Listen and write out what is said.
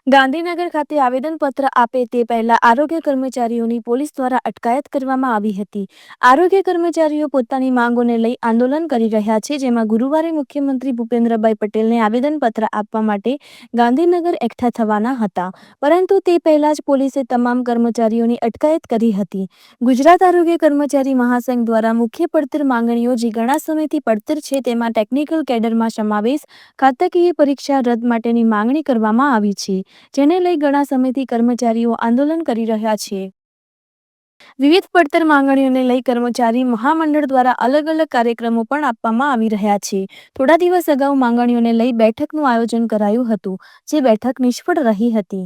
ગાંધીનગર ખાતે આવેદનપત્ર આપે તે પહેલા આરોગ્ય કર્મચારીઓની પોલીસ દ્વારા અટકાયત કરવામાં આવી હતી। આરોગ્ય કર્મચારીઓ પોતાની માંગોને લઈ આંદોલન કરી રહ્યા છે, જેમાં ગુરુવારે મુખ્યમંત્રી ભૂપેન્દ્રભાઈ પટેલને આવેદનપત્ર આપવા માટે ગાંધીનગર એકઠા થવાના હતા, પરંતુ તે પહેલા જ પોલીસે તમામ કર્મચારીઓની અટકાયત કરી હતી। ગુજરાત આરોગ્ય કર્મચારી મહાસંઘ દ્વારા મુખ્ય પડતર માંગણીઓ જે ઘણા સમયથી પડતર છે, તેમાં ટેકનિકલ કેડરમાં સમાવેશ, ખાતાકીય પરીક્ષા રદ માટેની માંગણી કરવામાં આવી છે, જેને લઈ ઘણા સમયથી કર્મચારીઓ આંદોલન કરી રહ્યા છે। વિવિધ પડતર માંગણીઓને લઈ કર્મચારી મહામંડળ દ્વારા અલગ અલગ કાર્યક્રમો પણ આપવામાં આવી રહ્યા છે। થોડા દિવસ અગાઉ માંગણીઓને લઈ બેઠકનું આયોજન કરાયું હતું, જે બેઠક નિષ્ફળ રહી હતી।